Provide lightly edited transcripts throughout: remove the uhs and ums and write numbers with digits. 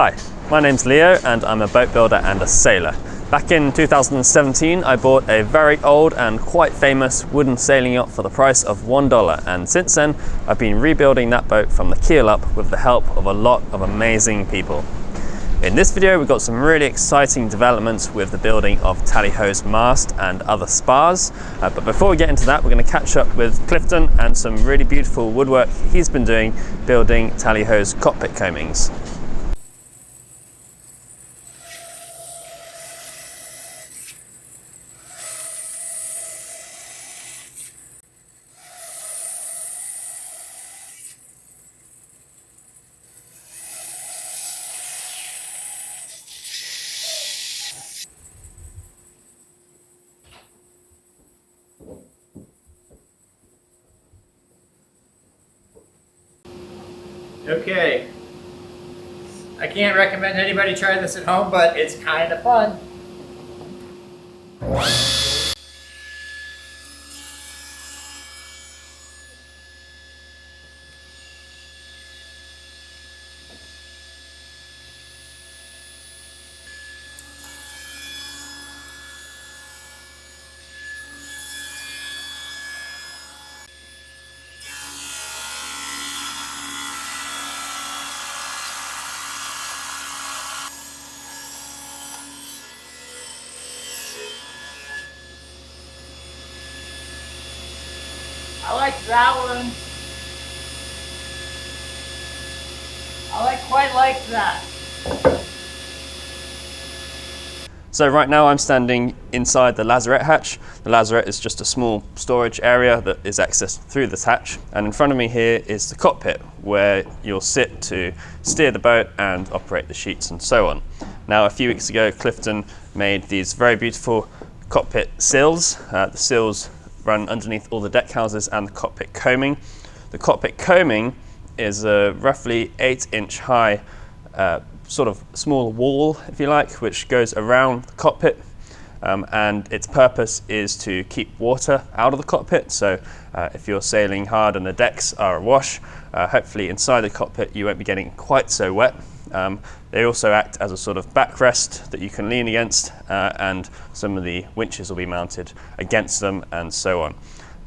Hi, my name's Leo and I'm a boat builder and a sailor. Back in 2017 I bought a very old and quite famous wooden sailing yacht for the price of $1, and since then I've been rebuilding that boat from the keel up with the help of a lot of amazing people. In this video we've got some really exciting developments with the building of Tallyho's mast and other spars, but before we get into that we're going to catch up with Clifton and some really beautiful woodwork he's been doing building Tallyho's cockpit coamings. Okay, I can't recommend anybody try this at home, but it's kind of fun. I like that one. Quite like that. So right now I'm standing inside the lazarette hatch. The lazarette is just a small storage area that is accessed through this hatch, and in front of me here is the cockpit where you'll sit to steer the boat and operate the sheets and so on. Now a few weeks ago Clifton made these very beautiful cockpit sills. The sills run underneath all the deck houses and the cockpit coaming. The cockpit coaming is a roughly 8-inch high sort of small wall, if you like, which goes around the cockpit, and its purpose is to keep water out of the cockpit. So if you're sailing hard and the decks are awash, hopefully inside the cockpit you won't be getting quite so wet. They also act as a sort of backrest that you can lean against, and some of the winches will be mounted against them and so on.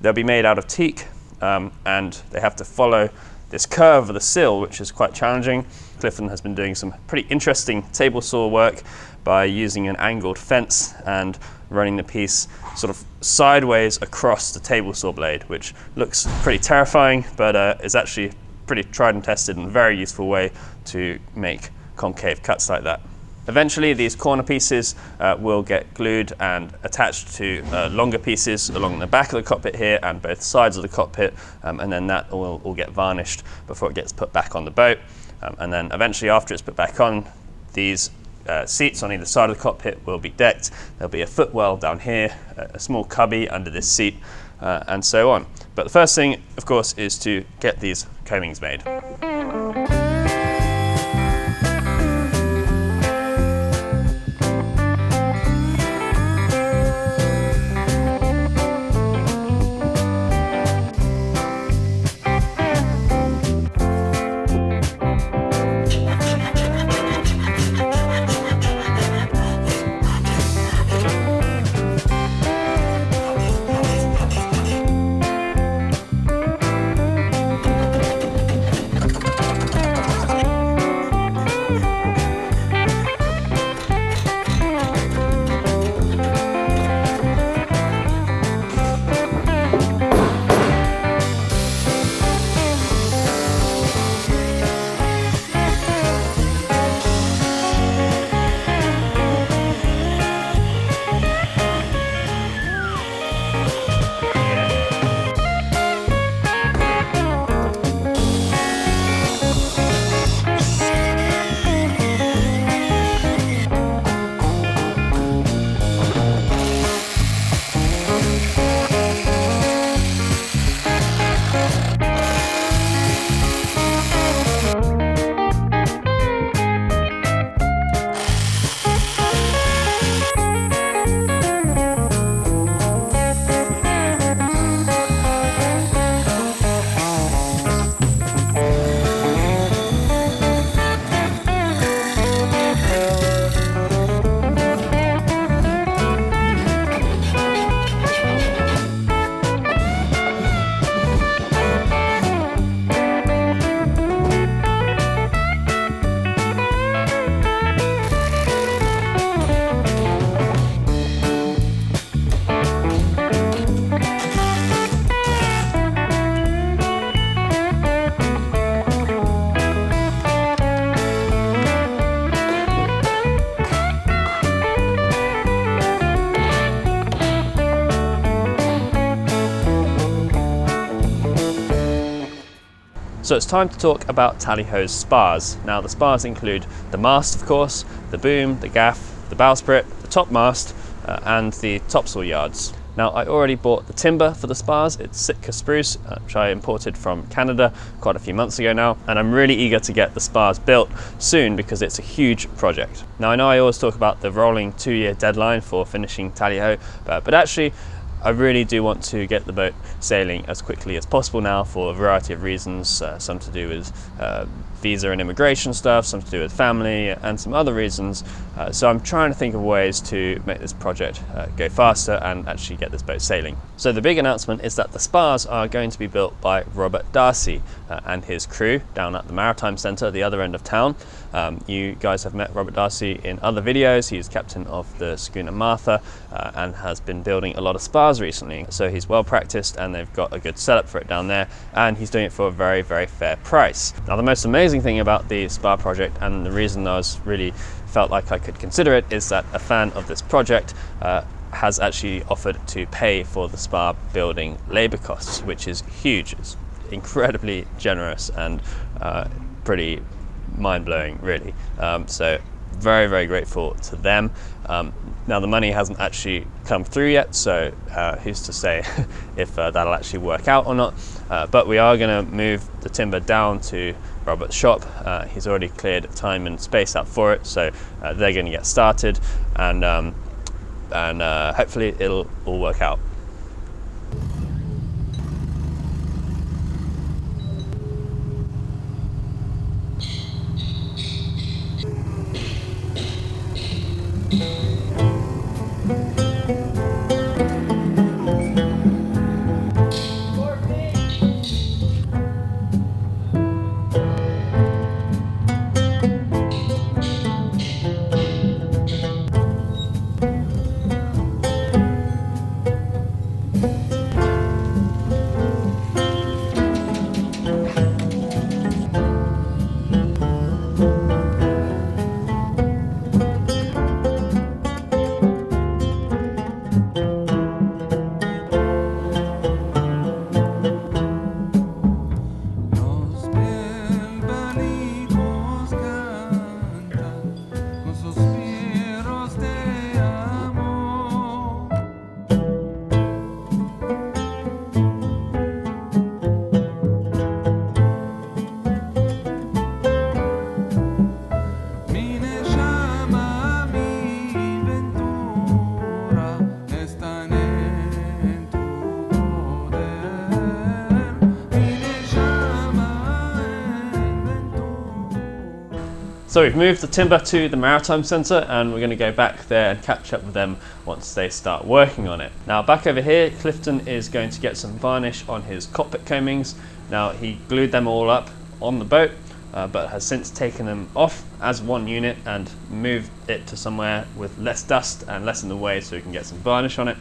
They'll be made out of teak, and they have to follow this curve of the sill, which is quite challenging. Clifton has been doing some pretty interesting table saw work by using an angled fence and running the piece sort of sideways across the table saw blade, which looks pretty terrifying, but is actually pretty tried and tested and very useful way to make concave cuts like that. Eventually these corner pieces will get glued and attached to longer pieces along the back of the cockpit here and both sides of the cockpit, and then that will all get varnished before it gets put back on the boat. And then eventually after it's put back on, these seats on either side of the cockpit will be decked. There'll be a footwell down here, a small cubby under this seat, and so on. But the first thing, of course, is to get these coamings made. So it's time to talk about Tally-Ho's spars. Now the spars include the mast, of course, the boom, the gaff, the bowsprit, the top mast, and the topsail yards. Now I already bought the timber for the spars. It's Sitka spruce, which I imported from Canada quite a few months ago now, and I'm really eager to get the spars built soon because it's a huge project. Now I know I always talk about the rolling 2-year deadline for finishing Tally-Ho, but actually I really do want to get the boat sailing as quickly as possible now for a variety of reasons, some to do with visa and immigration stuff, some to do with family, and some other reasons. So I'm trying to think of ways to make this project go faster and actually get this boat sailing. So the big announcement is that the spars are going to be built by Robert Darcy and his crew down at the Maritime Centre at the other end of town. You guys have met Robert Darcy in other videos. He's captain of the schooner Martha and has been building a lot of spars recently. So he's well practiced and they've got a good setup for it down there, and he's doing it for a very, very fair price. Now the most amazing thing about the spar project, and the reason I was really felt like I could consider it, is that a fan of this project has actually offered to pay for the spar building labour costs, which is huge. It's incredibly generous and pretty mind-blowing, really. So very, very grateful to them. Now the money hasn't actually come through yet, so who's to say if that'll actually work out or not, but we are going to move the timber down to Robert's shop. He's already cleared time and space out for it, so they're going to get started, and hopefully it'll all work out. So we've moved the timber to the Maritime Centre, and we're going to go back there and catch up with them once they start working on it. Now back over here, Clifton is going to get some varnish on his cockpit coamings. Now he glued them all up on the boat, but has since taken them off as one unit and moved it to somewhere with less dust and less in the way so we can get some varnish on it.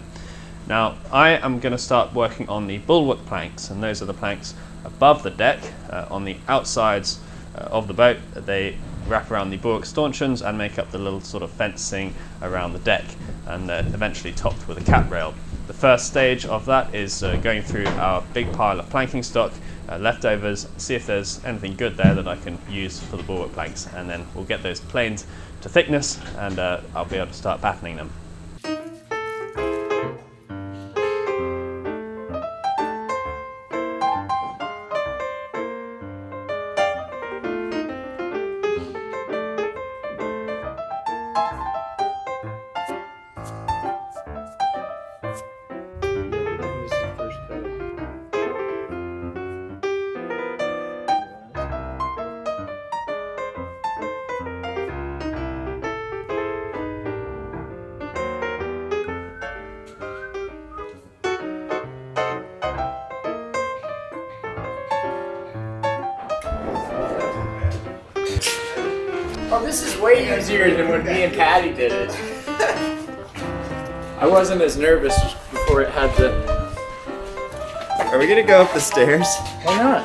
Now I am going to start working on the bulwark planks, and those are the planks above the deck on the outsides of the boat. They wrap around the bulwark stanchions and make up the little sort of fencing around the deck, and eventually topped with a cap rail. The first stage of that is going through our big pile of planking stock, leftovers, see if there's anything good there that I can use for the bulwark planks, and then we'll get those planed to thickness, and I'll be able to start battening them. Oh, this is way easier than when me and Patty did it. I wasn't as nervous before it had to... Are we gonna go up the stairs? Why not?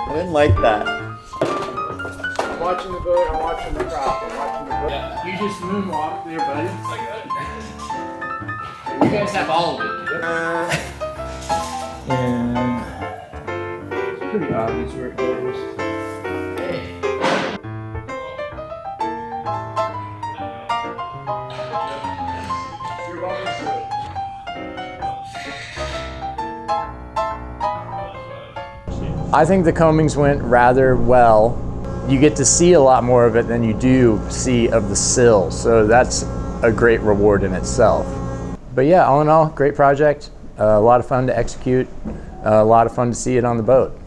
I didn't like that. I'm watching the boat, I'm watching the prop, I'm watching the boat. Yeah. You just moonwalk there, buddy. I got it. You guys have all of it. Yeah. pretty obvious where it goes. You're welcome to it. I think the coamings went rather well. You get to see a lot more of it than you do see of the sill, so that's a great reward in itself. But yeah, all in all, great project. A lot of fun to execute. A lot of fun to see it on the boat.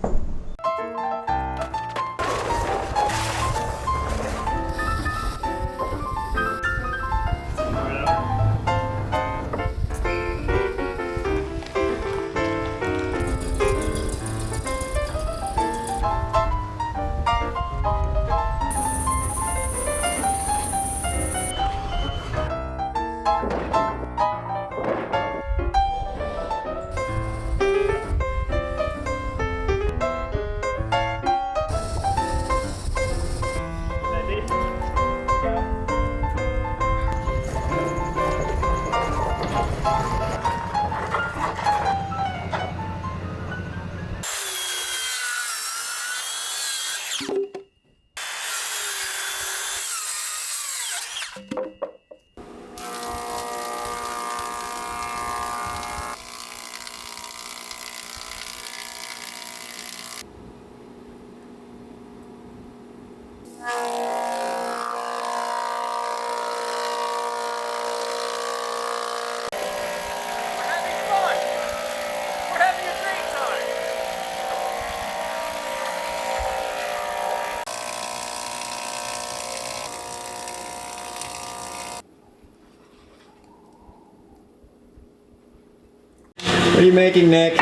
What are you making, Nick?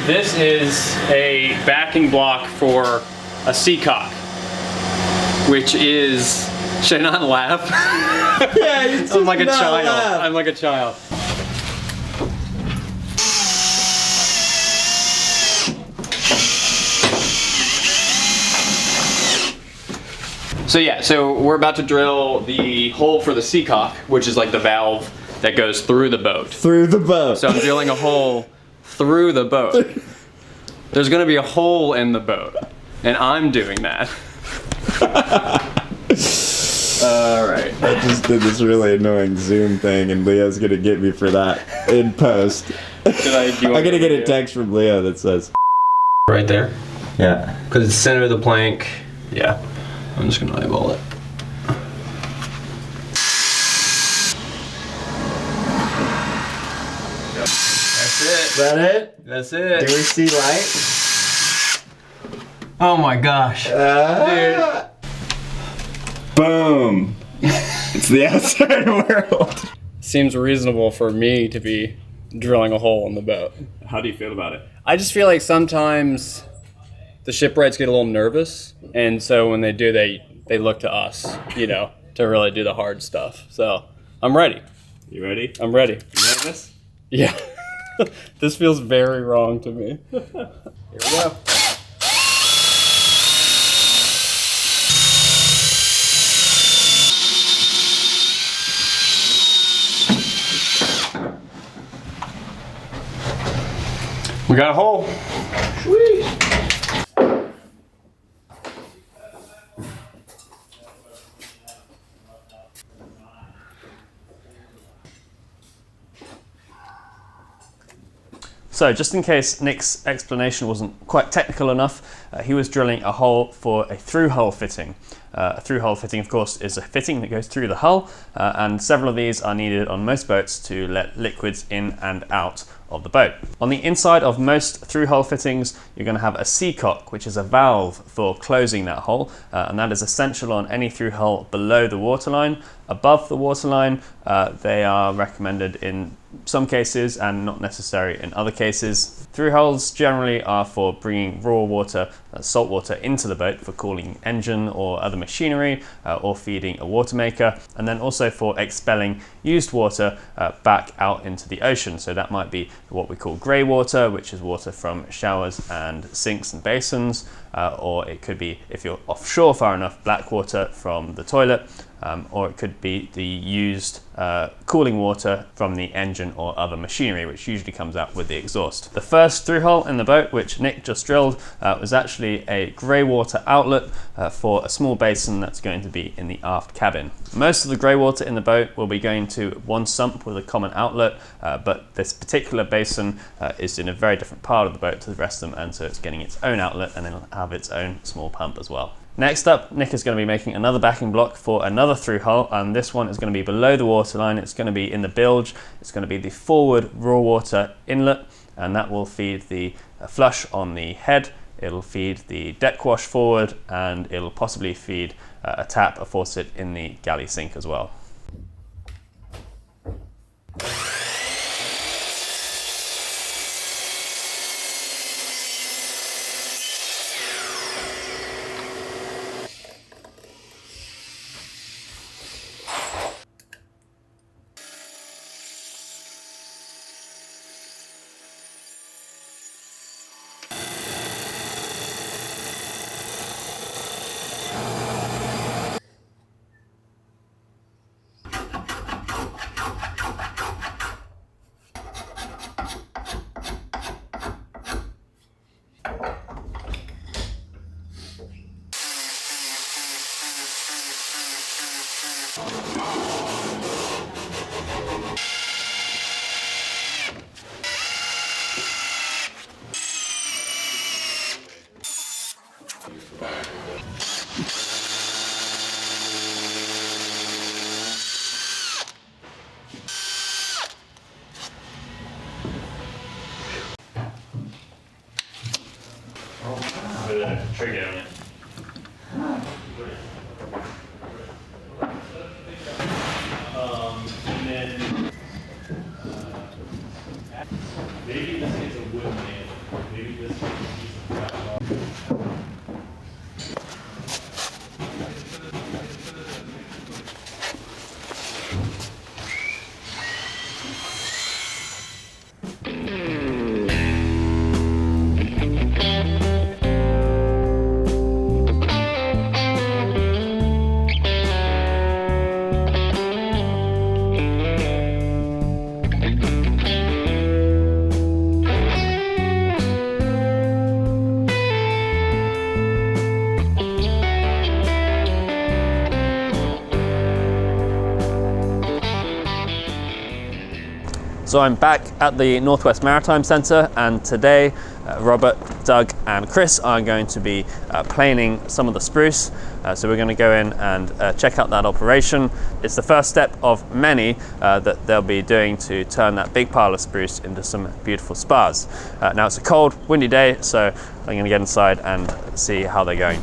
This is a backing block for a seacock, which is, should I not laugh? Yeah, you I'm like a child. I'm like a child. So yeah, so we're about to drill the hole for the seacock, which is like the valve that goes through the boat. Through the boat. So I'm drilling a hole through the boat. There's gonna be a hole in the boat, and I'm doing that. Alright. I just did this really annoying Zoom thing, and Leo's gonna get me for that in post. I'm gonna get a text from Leo that says right there. yeah. Because it's center of the plank. Yeah. I'm just gonna eyeball it. That's it. Is that it? That's it. Do we see light? Oh my gosh. Dude. Boom. It's the outside world. Seems reasonable for me to be drilling a hole in the boat. How do you feel about it? I just feel like sometimes the shipwrights get a little nervous, and so when they do, they look to us, you know, to really do the hard stuff. So I'm ready. You ready? I'm ready. You nervous? Yeah. This feels very wrong to me. Here we go. We got a hole. Sweet. So just in case Nick's explanation wasn't quite technical enough, he was drilling a hole for a through-hull fitting. A through-hull fitting, of course, is a fitting that goes through the hull, and several of these are needed on most boats to let liquids in and out of the boat. On the inside of most through-hull fittings, you're going to have a seacock, which is a valve for closing that hole, and that is essential on any through-hull below the waterline. Above the waterline, they are recommended in some cases and not necessary in other cases. Through hulls generally are for bringing raw water, salt water into the boat for cooling engine or other machinery or feeding a water maker, and then also for expelling used water back out into the ocean. So that might be what we call grey water, which is water from showers and sinks and basins, or it could be, if you're offshore far enough, black water from the toilet. or it could be the used cooling water from the engine or other machinery, which usually comes out with the exhaust. The first through hole in the boat, which Nick just drilled, was actually a grey water outlet for a small basin that's going to be in the aft cabin. Most of the grey water in the boat will be going to one sump with a common outlet, but this particular basin is in a very different part of the boat to the rest of them, and so it's getting its own outlet and it'll have its own small pump as well. Next up, Nick is going to be making another backing block for another through hole, and this one is going to be below the waterline. It's going to be in the bilge. It's going to be the forward raw water inlet, and that will feed the flush on the head. It'll feed the deck wash forward, and it'll possibly feed a tap, a faucet in the galley sink as well. Trigger on it. And then maybe this is a wood nail. Maybe this is a piece of flat. So I'm back at the Northwest Maritime Centre, and today Robert, Doug and Chris are going to be planing some of the spruce. So we're going to go in and check out that operation. It's the first step of many that they'll be doing to turn that big pile of spruce into some beautiful spars. Now it's a cold, windy day, so I'm going to get inside and see how they're going.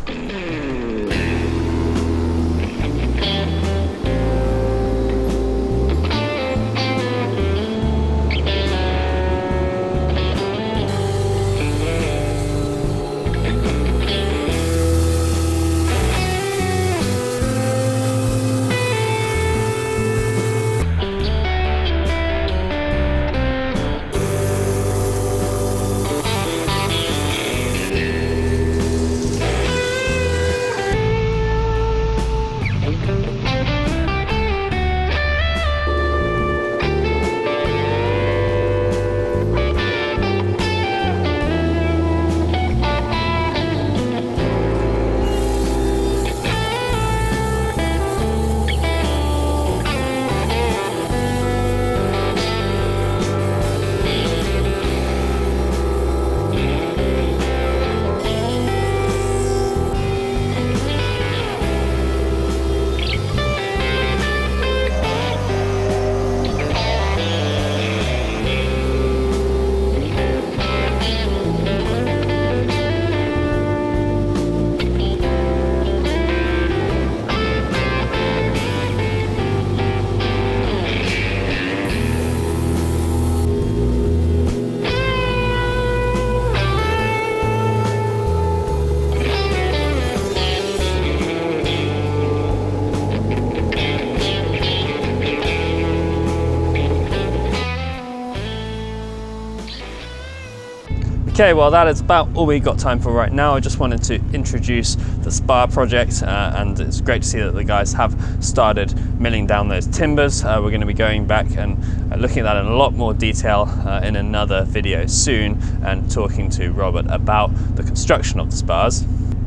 Okay, well that is about all we've got time for right now. I just wanted to introduce the spar project, and it's great to see that the guys have started milling down those timbers. We're going to be going back and looking at that in a lot more detail in another video soon, and talking to Robert about the construction of the spars.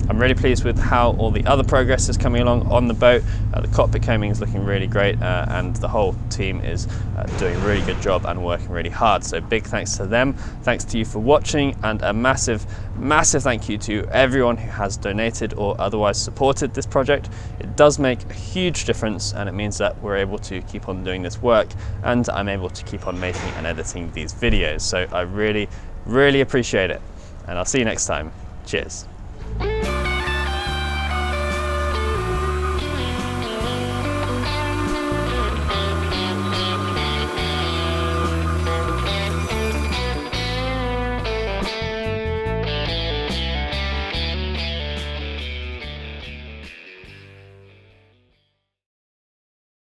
I'm really pleased with how all the other progress is coming along on the boat. The cockpit coaming is looking really great, and the whole team is doing a really good job and working really hard. So big thanks to them. Thanks to you for watching, and a massive, massive thank you to everyone who has donated or otherwise supported this project. It does make a huge difference, and it means that we're able to keep on doing this work, and I'm able to keep on making and editing these videos. So I really, really appreciate it, and I'll see you next time. Cheers.